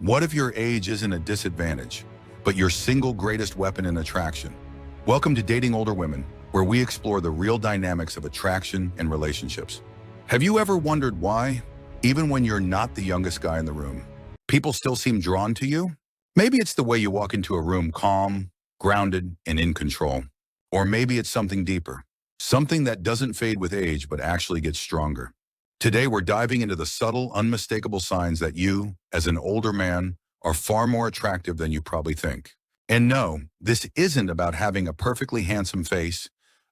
What if your age isn't a disadvantage, but your single greatest weapon in attraction? Welcome to Dating Older Women, where we explore the real dynamics of attraction and relationships. Have you ever wondered why, even when you're not the youngest guy in the room, people still seem drawn to you? Maybe it's the way you walk into a room calm, grounded, and in control. Or maybe it's something deeper, something that doesn't fade with age but actually gets stronger. Today, we're diving into the subtle, unmistakable signs that you, as an older man, are far more attractive than you probably think. And no, this isn't about having a perfectly handsome face,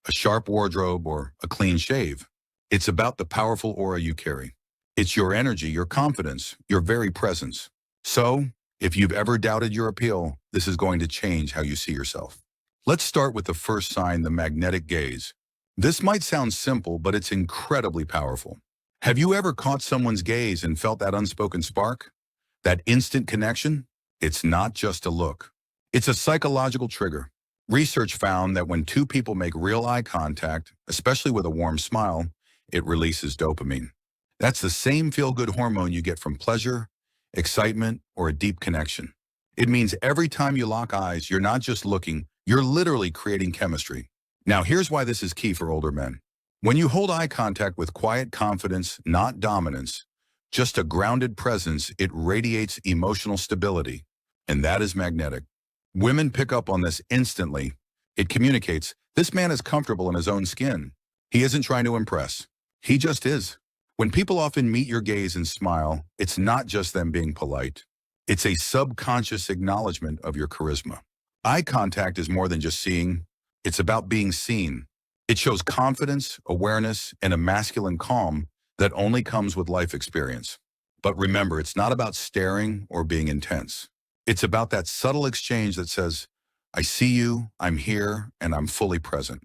a sharp wardrobe, or a clean shave. It's about the powerful aura you carry. It's your energy, your confidence, your very presence. So, if you've ever doubted your appeal, this is going to change how you see yourself. Let's start with the first sign, the magnetic gaze. This might sound simple, but it's incredibly powerful. Have you ever caught someone's gaze and felt that unspoken spark? That instant connection? It's not just a look. It's a psychological trigger. Research found that when two people make real eye contact, especially with a warm smile, it releases dopamine. That's the same feel-good hormone you get from pleasure, excitement, or a deep connection. It means every time you lock eyes, you're not just looking, you're literally creating chemistry. Now, here's why this is key for older men. When you hold eye contact with quiet confidence, not dominance, just a grounded presence, it radiates emotional stability, and that is magnetic. Women pick up on this instantly. It communicates, this man is comfortable in his own skin. He isn't trying to impress. He just is. When people often meet your gaze and smile, it's not just them being polite. It's a subconscious acknowledgement of your charisma. Eye contact is more than just seeing. It's about being seen. It shows confidence, awareness, and a masculine calm that only comes with life experience. But remember, it's not about staring or being intense. It's about that subtle exchange that says, I see you, I'm here, and I'm fully present.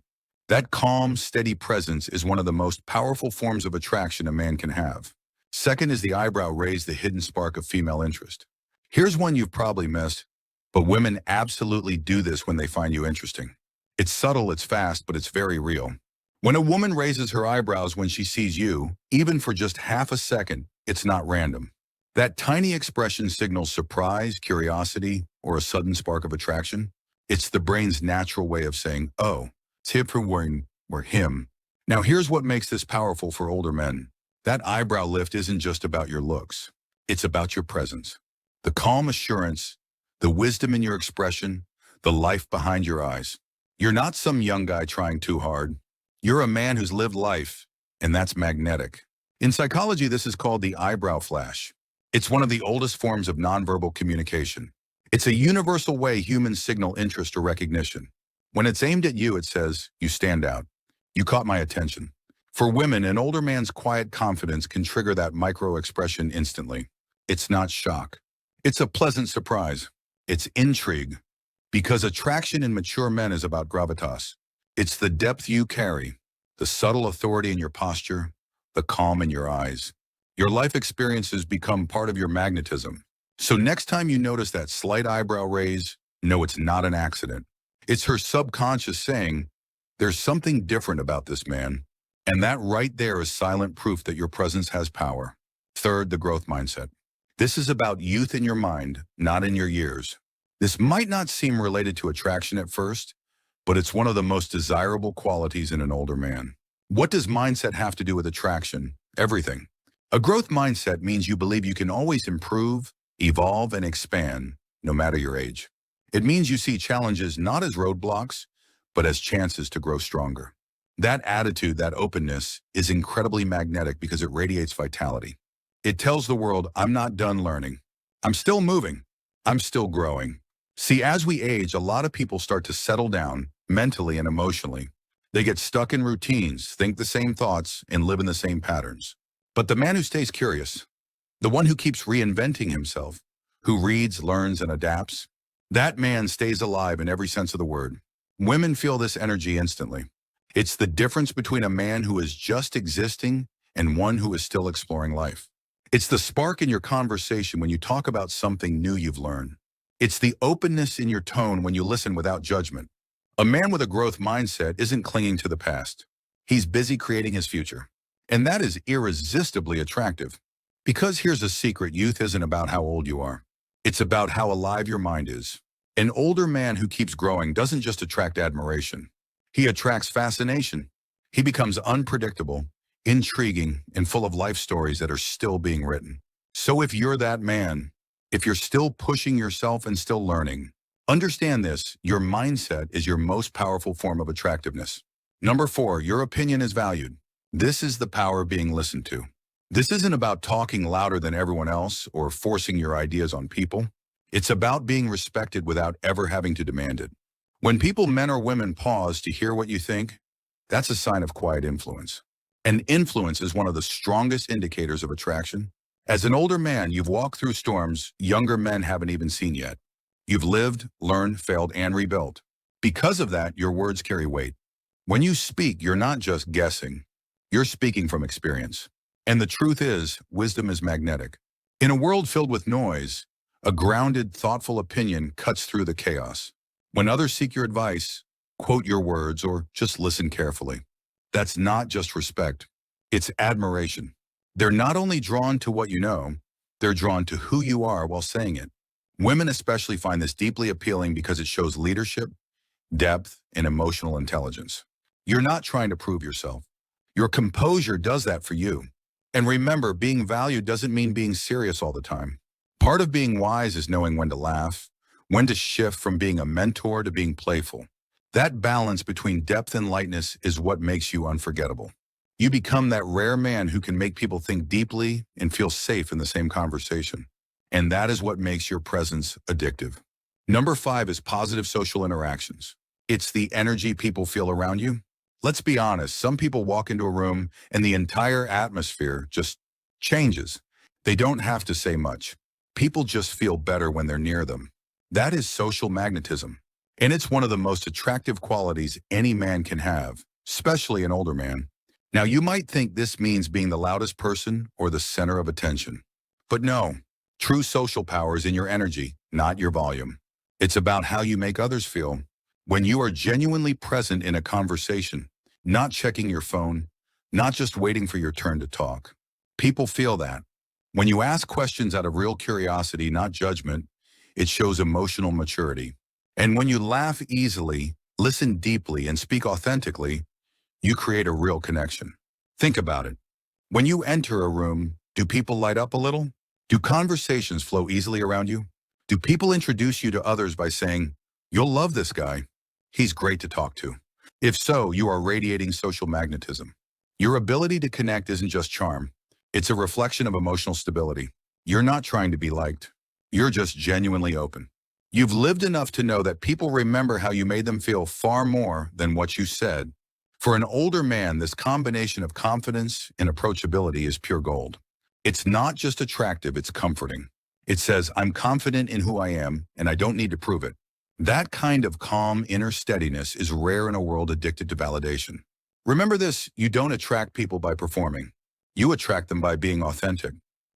That calm, steady presence is one of the most powerful forms of attraction a man can have. Second is the eyebrow raise, the hidden spark of female interest. Here's one you've probably missed, but women absolutely do this when they find you interesting. It's subtle, it's fast, but it's very real. When a woman raises her eyebrows when she sees you, even for just half a second, it's not random. That tiny expression signals surprise, curiosity, or a sudden spark of attraction. It's the brain's natural way of saying, oh, it's him for wearing, or him. Now here's what makes this powerful for older men. That eyebrow lift isn't just about your looks. It's about your presence. The calm assurance, the wisdom in your expression, the life behind your eyes. You're not some young guy trying too hard. You're a man who's lived life, and that's magnetic. In psychology, this is called the eyebrow flash. It's one of the oldest forms of nonverbal communication. It's a universal way humans signal interest or recognition. When it's aimed at you, it says, you stand out. You caught my attention. For women, an older man's quiet confidence can trigger that micro-expression instantly. It's not shock. It's a pleasant surprise. It's intrigue. Because attraction in mature men is about gravitas. It's the depth you carry, the subtle authority in your posture, the calm in your eyes. Your life experiences become part of your magnetism. So next time you notice that slight eyebrow raise, know it's not an accident. It's her subconscious saying, there's something different about this man. And that right there is silent proof that your presence has power. Third, the growth mindset. This is about youth in your mind, not in your years. This might not seem related to attraction at first, but it's one of the most desirable qualities in an older man. What does mindset have to do with attraction? Everything. A growth mindset means you believe you can always improve, evolve, and expand, no matter your age. It means you see challenges not as roadblocks, but as chances to grow stronger. That attitude, that openness, is incredibly magnetic because it radiates vitality. It tells the world, I'm not done learning. I'm still moving. I'm still growing. See, as we age, a lot of people start to settle down mentally and emotionally. They get stuck in routines, think the same thoughts, and live in the same patterns. But the man who stays curious, the one who keeps reinventing himself, who reads, learns, and adapts, that man stays alive in every sense of the word. Women feel this energy instantly. It's the difference between a man who is just existing and one who is still exploring life. It's the spark in your conversation when you talk about something new you've learned. It's the openness in your tone when you listen without judgment. A man with a growth mindset isn't clinging to the past. He's busy creating his future. And that is irresistibly attractive. Because here's a secret, youth isn't about how old you are. It's about how alive your mind is. An older man who keeps growing doesn't just attract admiration. He attracts fascination. He becomes unpredictable, intriguing, and full of life stories that are still being written. So if you're that man, if you're still pushing yourself and still learning, understand this: your mindset is your most powerful form of attractiveness. Number 4, your opinion is valued. This is the power of being listened to. This isn't about talking louder than everyone else or forcing your ideas on people. It's about being respected without ever having to demand it. When people, men or women, pause to hear what you think, that's a sign of quiet influence. And influence is one of the strongest indicators of attraction. As an older man, you've walked through storms younger men haven't even seen yet. You've lived, learned, failed, and rebuilt. Because of that, your words carry weight. When you speak, you're not just guessing. You're speaking from experience. And the truth is, wisdom is magnetic. In a world filled with noise, a grounded, thoughtful opinion cuts through the chaos. When others seek your advice, quote your words or just listen carefully. That's not just respect, it's admiration. They're not only drawn to what you know, they're drawn to who you are while saying it. Women especially find this deeply appealing because it shows leadership, depth, and emotional intelligence. You're not trying to prove yourself. Your composure does that for you. And remember, being valued doesn't mean being serious all the time. Part of being wise is knowing when to laugh, when to shift from being a mentor to being playful. That balance between depth and lightness is what makes you unforgettable. You become that rare man who can make people think deeply and feel safe in the same conversation. And that is what makes your presence addictive. Number 5 is positive social interactions. It's the energy people feel around you. Let's be honest, some people walk into a room and the entire atmosphere just changes. They don't have to say much. People just feel better when they're near them. That is social magnetism. And it's one of the most attractive qualities any man can have, especially an older man. Now, you might think this means being the loudest person or the center of attention. But no, true social power is in your energy, not your volume. It's about how you make others feel. When you are genuinely present in a conversation, not checking your phone, not just waiting for your turn to talk. People feel that. When you ask questions out of real curiosity, not judgment, it shows emotional maturity. And when you laugh easily, listen deeply, and speak authentically, you create a real connection. Think about it. When you enter a room, do people light up a little? Do conversations flow easily around you? Do people introduce you to others by saying, "You'll love this guy. He's great to talk to"? If so, you are radiating social magnetism. Your ability to connect isn't just charm. It's a reflection of emotional stability. You're not trying to be liked. You're just genuinely open. You've lived enough to know that people remember how you made them feel far more than what you said. For an older man, this combination of confidence and approachability is pure gold. It's not just attractive, it's comforting. It says, I'm confident in who I am, and I don't need to prove it. That kind of calm inner steadiness is rare in a world addicted to validation. Remember this: you don't attract people by performing. You attract them by being authentic.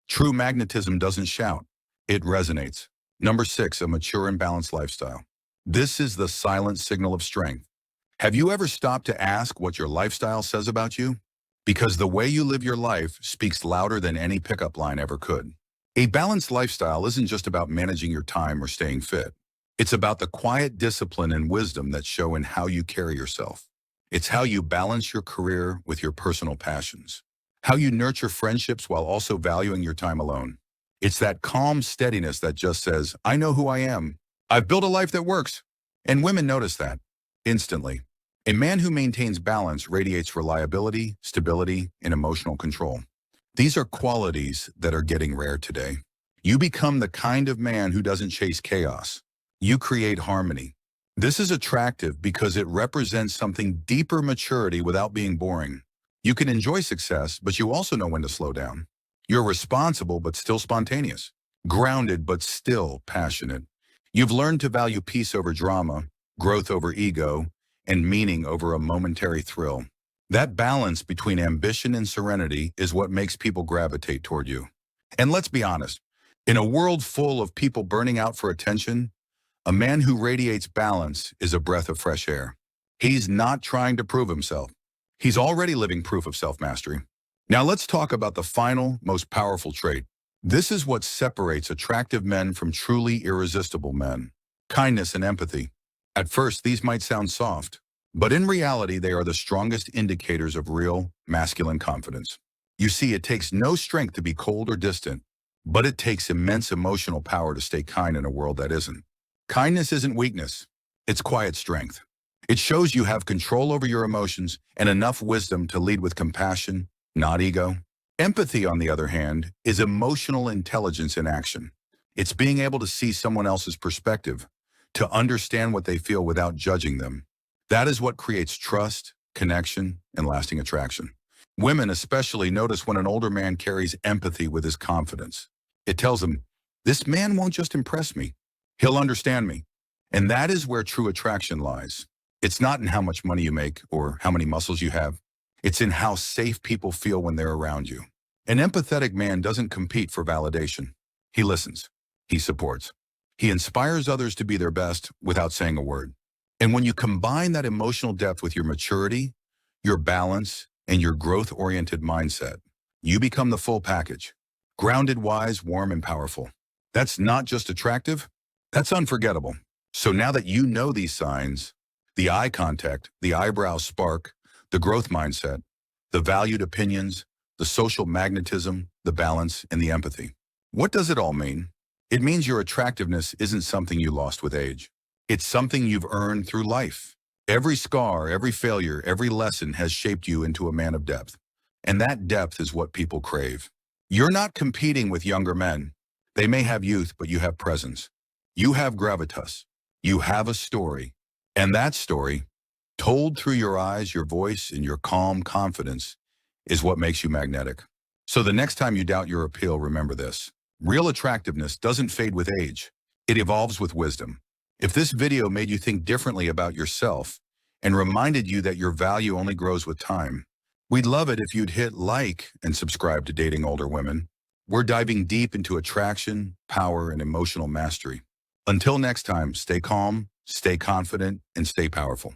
True magnetism doesn't shout, it resonates. Number 6, a mature and balanced lifestyle. This is the silent signal of strength. Have you ever stopped to ask what your lifestyle says about you? Because the way you live your life speaks louder than any pickup line ever could. A balanced lifestyle isn't just about managing your time or staying fit. It's about the quiet discipline and wisdom that show in how you carry yourself. It's how you balance your career with your personal passions. How you nurture friendships while also valuing your time alone. It's that calm steadiness that just says, I know who I am. I've built a life that works. And women notice that instantly. A man who maintains balance radiates reliability, stability, and emotional control. These are qualities that are getting rare today. You become the kind of man who doesn't chase chaos. You create harmony. This is attractive because it represents something deeper maturity without being boring. You can enjoy success, but you also know when to slow down. You're responsible, but still spontaneous. Grounded, but still passionate. You've learned to value peace over drama, growth over ego, and meaning over a momentary thrill. That balance between ambition and serenity is what makes people gravitate toward you. And let's be honest, in a world full of people burning out for attention, a man who radiates balance is a breath of fresh air. He's not trying to prove himself. He's already living proof of self-mastery. Now let's talk about the final, most powerful trait, This is what separates attractive men from truly irresistible men. Kindness and empathy. At first, these might sound soft, but in reality, they are the strongest indicators of real masculine confidence. You see, it takes no strength to be cold or distant, but it takes immense emotional power to stay kind in a world that isn't. Kindness isn't weakness, it's quiet strength. It shows you have control over your emotions and enough wisdom to lead with compassion, not ego. Empathy, on the other hand, is emotional intelligence in action. It's being able to see someone else's perspective, to understand what they feel without judging them. That is what creates trust, connection, and lasting attraction. Women especially notice when an older man carries empathy with his confidence. It tells them, this man won't just impress me, he'll understand me. And that is where true attraction lies. It's not in how much money you make or how many muscles you have. It's in how safe people feel when they're around you. An empathetic man doesn't compete for validation. He listens. He supports. He inspires others to be their best without saying a word. And when you combine that emotional depth with your maturity, your balance, and your growth-oriented mindset, you become the full package. Grounded, wise, warm, and powerful. That's not just attractive, that's unforgettable. So now that you know these signs, the eye contact, the eyebrow spark, the growth mindset, the valued opinions, the social magnetism, the balance, and the empathy. What does it all mean? It means your attractiveness isn't something you lost with age. It's something you've earned through life. Every scar, every failure, every lesson has shaped you into a man of depth. And that depth is what people crave. You're not competing with younger men. They may have youth, but you have presence. You have gravitas. You have a story. And that story, told through your eyes, your voice, and your calm confidence, is what makes you magnetic. So the next time you doubt your appeal, remember this. Real attractiveness doesn't fade with age. It evolves with wisdom. If this video made you think differently about yourself and reminded you that your value only grows with time, we'd love it if you'd hit like and subscribe to Dating Older Women. We're diving deep into attraction, power, and emotional mastery. Until next time, stay calm, stay confident, and stay powerful.